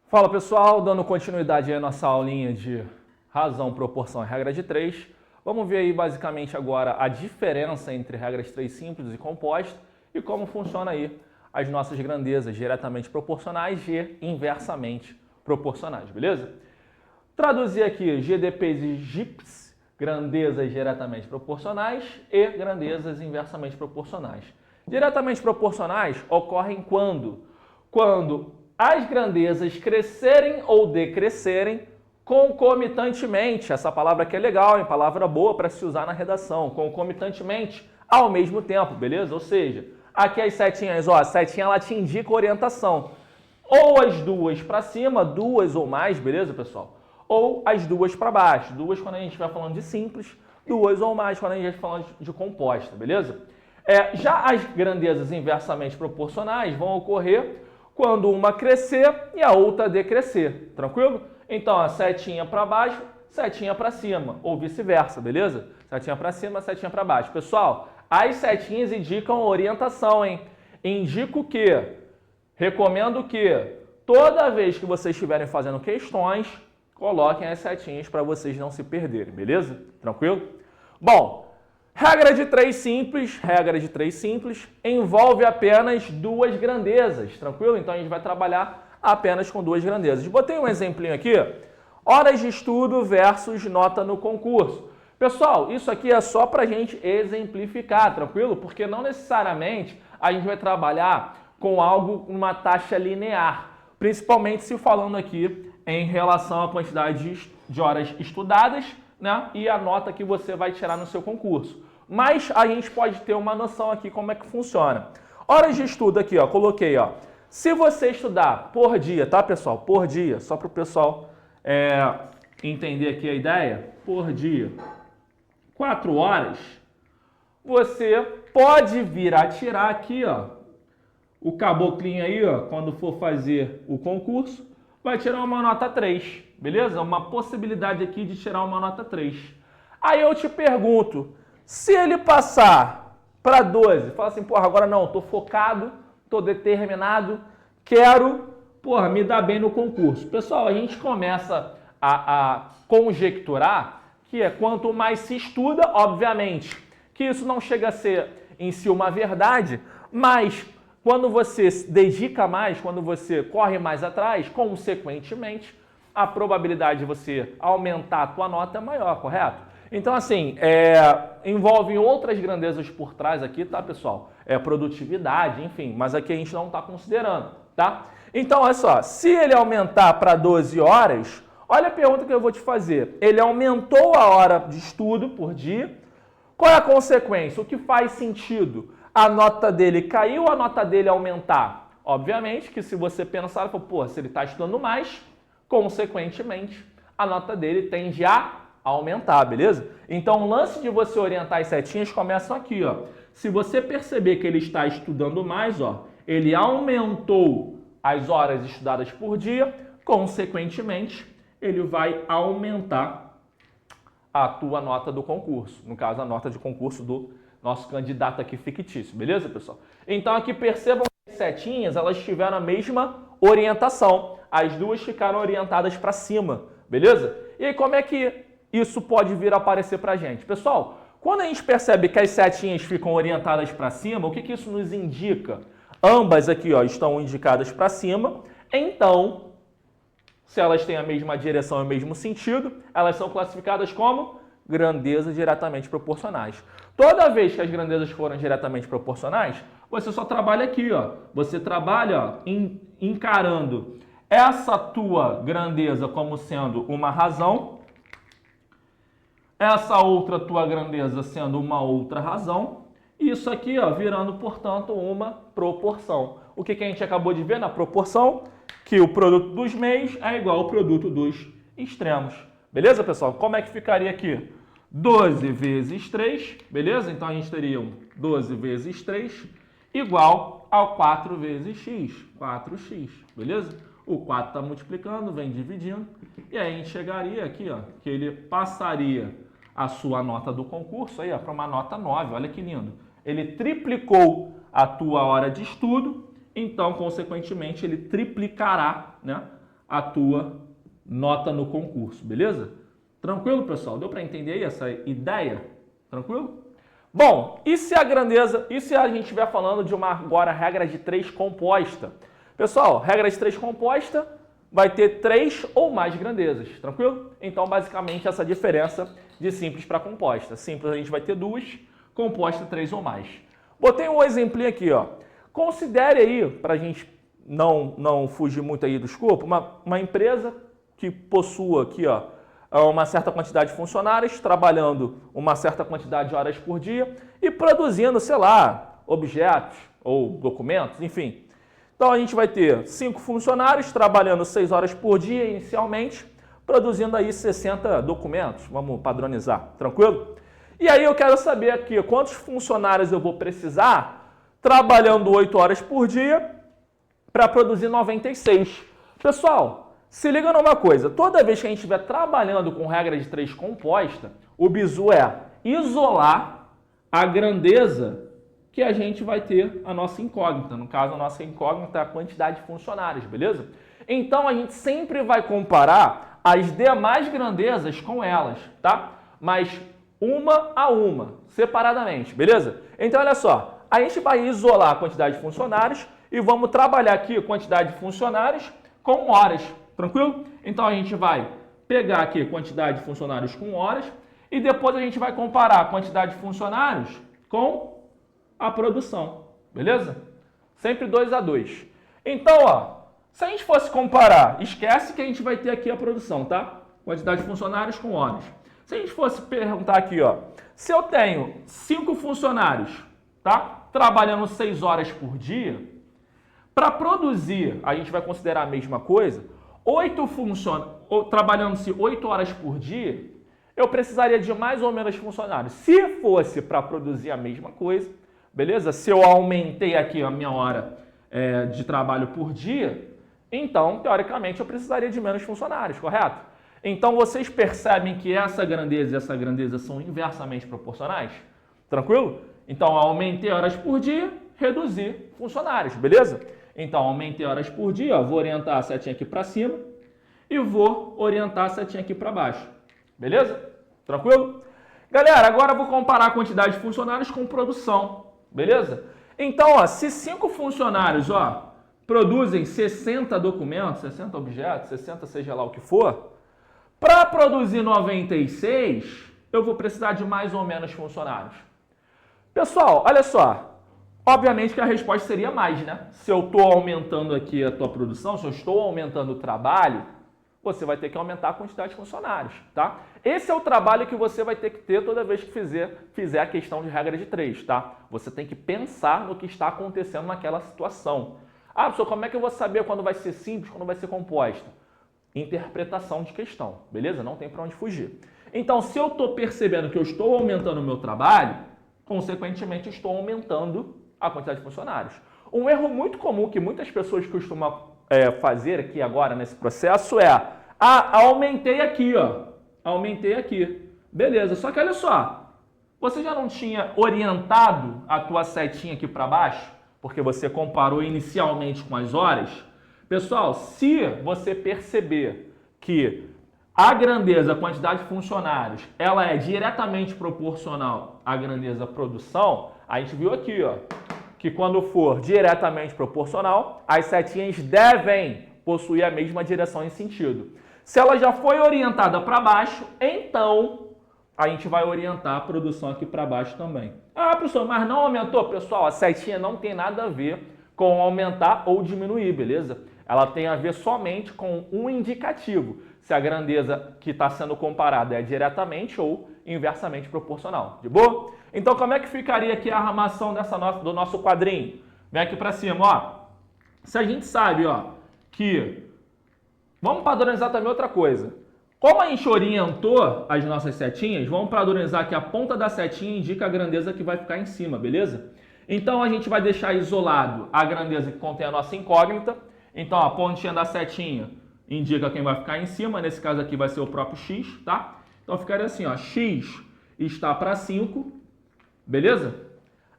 Fala pessoal, dando continuidade à nossa aulinha de razão, proporção e regra de 3. Vamos ver aí basicamente agora a diferença entre regras 3 simples e composta e como funciona aí as nossas grandezas diretamente proporcionais e inversamente proporcionais, beleza? Traduzir aqui GDPs e GIPs, grandezas diretamente proporcionais e grandezas inversamente proporcionais. Diretamente proporcionais ocorrem quando as grandezas crescerem ou decrescerem concomitantemente. Essa palavra aqui é legal, hein? Palavra boa para se usar na redação. Concomitantemente, ao mesmo tempo, beleza? Ou seja, aqui as setinhas, ó, a setinha ela te indica orientação. Ou as duas para cima, duas ou mais, beleza, pessoal? Ou as duas para baixo. Duas quando a gente vai falando de simples, duas ou mais quando a gente vai falando de composta, beleza? Já as grandezas inversamente proporcionais vão ocorrer quando uma crescer e a outra decrescer, tranquilo? Então, a setinha para baixo, setinha para cima, ou vice-versa, beleza? Setinha para cima, setinha para baixo. Pessoal, as setinhas indicam orientação, hein? Indico que, recomendo que, toda vez que vocês estiverem fazendo questões, coloquem as setinhas para vocês não se perderem, beleza? Tranquilo? Bom, regra de 3 simples, envolve apenas duas grandezas, tranquilo? Então a gente vai trabalhar apenas com duas grandezas. Botei um exemplinho aqui, horas de estudo versus nota no concurso. Pessoal, isso aqui é só para a gente exemplificar, tranquilo? Porque não necessariamente a gente vai trabalhar com algo, uma taxa linear, principalmente se falando aqui em relação à quantidade de horas estudadas, né, e a nota que você vai tirar no seu concurso. Mas a gente pode ter uma noção aqui como é que funciona. Horas de estudo aqui, ó, coloquei, ó. Se você estudar por dia, tá, pessoal? Por dia, só para o pessoal entender aqui a ideia. Por dia, 4 horas, você pode vir a tirar aqui, ó, o caboclinho aí, ó, quando for fazer o concurso, vai tirar uma nota 3, beleza? Uma possibilidade aqui de tirar uma nota 3. Aí eu te pergunto, se ele passar para 12, fala assim, porra, agora não, tô focado, tô determinado, quero, porra, me dar bem no concurso. Pessoal, a gente começa a conjecturar que quanto mais se estuda, obviamente, que isso não chega a ser em si uma verdade, mas quando você se dedica mais, quando você corre mais atrás, consequentemente, a probabilidade de você aumentar a tua nota é maior, correto? Então, assim, envolve outras grandezas por trás aqui, tá, pessoal? Produtividade, enfim, mas aqui a gente não está considerando, tá? Então, olha só, se ele aumentar para 12 horas, olha a pergunta que eu vou te fazer. Ele aumentou a hora de estudo por dia. Qual é a consequência? O que faz sentido? A nota dele cair ou a nota dele aumentar? Obviamente que se você pensar, pô, se ele está estudando mais, consequentemente, a nota dele tende a aumentar, beleza? Então, o lance de você orientar as setinhas começa aqui, ó. Se você perceber que ele está estudando mais, ó, ele aumentou as horas estudadas por dia, consequentemente, ele vai aumentar a tua nota do concurso. No caso, a nota de concurso do nosso candidato aqui fictício, beleza, pessoal? Então, aqui percebam que as setinhas, elas tiveram a mesma orientação. As duas ficaram orientadas para cima, beleza? E aí, como é que isso pode vir a aparecer para a gente? Pessoal, quando a gente percebe que as setinhas ficam orientadas para cima, o que isso nos indica? Ambas aqui, ó, estão indicadas para cima, então, se elas têm a mesma direção e o mesmo sentido, elas são classificadas como grandezas diretamente proporcionais. Toda vez que as grandezas forem diretamente proporcionais, você só trabalha aqui, ó. Você trabalha, ó, encarando essa tua grandeza como sendo uma razão, essa outra tua grandeza sendo uma outra razão, e isso aqui, ó, virando, portanto, uma proporção. O que a gente acabou de ver na proporção? Que o produto dos meios é igual ao produto dos extremos. Beleza, pessoal? Como é que ficaria aqui? 12 vezes 3, beleza? Então a gente teria 12 vezes 3 igual ao 4 vezes x, 4x, beleza? O 4 está multiplicando, vem dividindo, e aí a gente chegaria aqui, ó, que ele passaria a sua nota do concurso aí, ó, para uma nota 9, olha que lindo. Ele triplicou a tua hora de estudo, então, consequentemente, ele triplicará, né, a tua nota no concurso, beleza? Tranquilo, pessoal? Deu para entender aí essa ideia? Tranquilo? Bom, e se a grandeza, e se a gente estiver falando de uma agora regra de 3 composta? Pessoal, regra de 3 composta vai ter 3 ou mais grandezas, tranquilo? Então, basicamente, essa diferença de simples para composta. Simples a gente vai ter 2, composta 3 ou mais. Botei um exemplinho aqui, ó. Considere aí, para a gente não fugir muito aí do escopo, uma empresa que possua aqui, ó, uma certa quantidade de funcionários, trabalhando uma certa quantidade de horas por dia e produzindo, sei lá, objetos ou documentos, enfim. Então, a gente vai ter 5 funcionários trabalhando 6 horas por dia inicialmente, produzindo aí 60 documentos. Vamos padronizar, tranquilo? E aí eu quero saber aqui quantos funcionários eu vou precisar trabalhando 8 horas por dia para produzir 96. Pessoal, se liga numa coisa, toda vez que a gente estiver trabalhando com regra de 3 composta, o bizu é isolar a grandeza que a gente vai ter a nossa incógnita. No caso, a nossa incógnita é a quantidade de funcionários, beleza? Então, a gente sempre vai comparar as demais grandezas com elas, tá? Mas uma a uma, separadamente, beleza? Então, olha só, a gente vai isolar a quantidade de funcionários e vamos trabalhar aqui a quantidade de funcionários com horas, tranquilo? Então, a gente vai pegar aqui a quantidade de funcionários com horas e depois a gente vai comparar a quantidade de funcionários com a produção, beleza? Sempre 2 a 2. Então, ó, se a gente fosse comparar, esquece que a gente vai ter aqui a produção, tá? Quantidade de funcionários com horas. Se a gente fosse perguntar aqui, ó, se eu tenho 5 funcionários, tá? Trabalhando 6 horas por dia, para produzir, a gente vai considerar a mesma coisa, 8 trabalhando-se 8 horas por dia, eu precisaria de mais ou menos funcionários. Se fosse para produzir a mesma coisa, beleza? Se eu aumentei aqui a minha hora de trabalho por dia, então, teoricamente, eu precisaria de menos funcionários, correto? Então, vocês percebem que essa grandeza e essa grandeza são inversamente proporcionais? Tranquilo? Então, aumentei horas por dia, reduzi funcionários, beleza? Então, aumentei horas por dia, ó, vou orientar a setinha aqui para cima e vou orientar a setinha aqui para baixo, beleza? Tranquilo? Galera, agora eu vou comparar a quantidade de funcionários com produção, beleza? Então, ó, se 5 funcionários, ó, produzem 60 documentos, 60 objetos, 60 seja lá o que for, para produzir 96, eu vou precisar de mais ou menos funcionários. Pessoal, olha só, obviamente que a resposta seria mais, né? Se eu estou aumentando aqui a tua produção, se eu estou aumentando o trabalho, você vai ter que aumentar a quantidade de funcionários, tá? Esse é o trabalho que você vai ter que ter toda vez que fizer a questão de regra de 3, tá? Você tem que pensar no que está acontecendo naquela situação. Ah, professor, como é que eu vou saber quando vai ser simples, quando vai ser composta? Interpretação de questão, beleza? Não tem para onde fugir. Então, se eu estou percebendo que eu estou aumentando o meu trabalho, consequentemente, eu estou aumentando a quantidade de funcionários. Um erro muito comum que muitas pessoas costumam fazer aqui agora nesse processo é: aumentei aqui, ó. Aumentei aqui. Beleza, só que olha só, você já não tinha orientado a tua setinha aqui para baixo? Porque você comparou inicialmente com as horas? Pessoal, se você perceber que a grandeza, a quantidade de funcionários, ela é diretamente proporcional à grandeza produção, a gente viu aqui, ó, que quando for diretamente proporcional, as setinhas devem possuir a mesma direção e sentido. Se ela já foi orientada para baixo, então a gente vai orientar a produção aqui para baixo também. Ah, professor, mas não aumentou? Pessoal, a setinha não tem nada a ver com aumentar ou diminuir, beleza? Ela tem a ver somente com um indicativo, se a grandeza que está sendo comparada é diretamente ou inversamente proporcional. De boa? Então, como é que ficaria aqui a armação do nosso quadrinho? Vem aqui para cima, ó. Se a gente sabe, ó, que... Vamos padronizar também outra coisa. Como a gente orientou as nossas setinhas, vamos padronizar que a ponta da setinha indica a grandeza que vai ficar em cima, beleza? Então, a gente vai deixar isolado a grandeza que contém a nossa incógnita. Então, a pontinha da setinha indica quem vai ficar em cima. Nesse caso aqui vai ser o próprio x, tá? Então, ficaria assim, ó. X está para 5, beleza?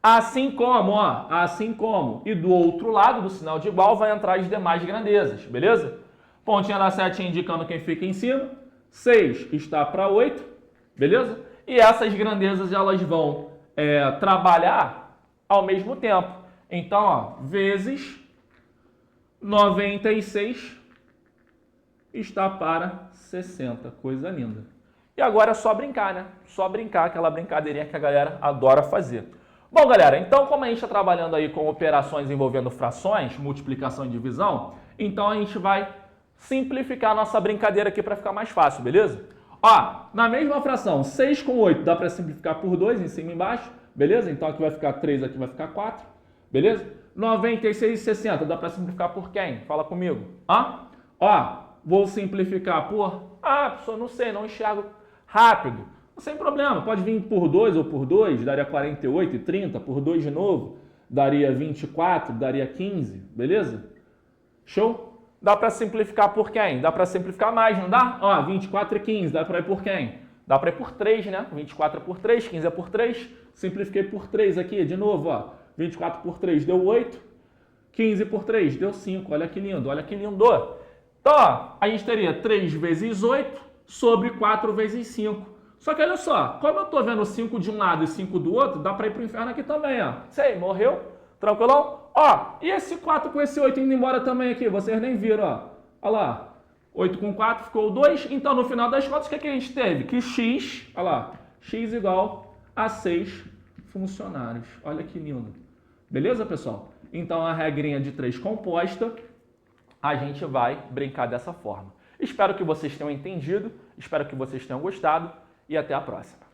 Assim como, ó. Assim como. E do outro lado do sinal de igual vai entrar as demais grandezas, beleza? Pontinha da setinha indicando quem fica em cima. 6 está para 8, beleza? E essas grandezas elas vão trabalhar ao mesmo tempo. Então, ó, vezes 96 está para 60. Coisa linda. E agora é só brincar, né? Só brincar, aquela brincadeirinha que a galera adora fazer. Bom, galera, então como a gente está trabalhando aí com operações envolvendo frações, multiplicação e divisão, então a gente vai simplificar a nossa brincadeira aqui para ficar mais fácil, beleza? Ó, na mesma fração, 6 com 8 dá para simplificar por 2 em cima e embaixo, beleza? Então aqui vai ficar 3, aqui vai ficar 4, beleza? 96 e 60 dá para simplificar por quem? Fala comigo. Ó, vou simplificar por... professor, não sei, não enxergo rápido. Sem problema, pode vir por 2 ou por 2, daria 48 e 30, por 2 de novo, daria 24, daria 15, beleza? Show? Dá para simplificar por quem? Dá para simplificar mais, não dá? Ó, 24 e 15, dá para ir por quem? Dá para ir por 3, né? 24 é por 3, 15 é por 3, simplifiquei por 3 aqui, de novo, ó. 24 por 3 deu 8, 15 por 3 deu 5, olha que lindo, olha que lindo. Então, ó, a gente teria 3 vezes 8 sobre 4 vezes 5. Só que olha só, como eu tô vendo 5 de um lado e 5 do outro, dá para ir pro inferno aqui também, ó. Sei, morreu? Tranquilão? Ó, e esse 4 com esse 8 indo embora também aqui, vocês nem viram, ó. Olha lá, 8 com 4 ficou 2, então no final das contas o que a gente teve? Que x, olha lá, x igual a 6 funcionários. Olha que lindo. Beleza, pessoal? Então a regrinha de 3 composta, a gente vai brincar dessa forma. Espero que vocês tenham entendido, espero que vocês tenham gostado e até a próxima.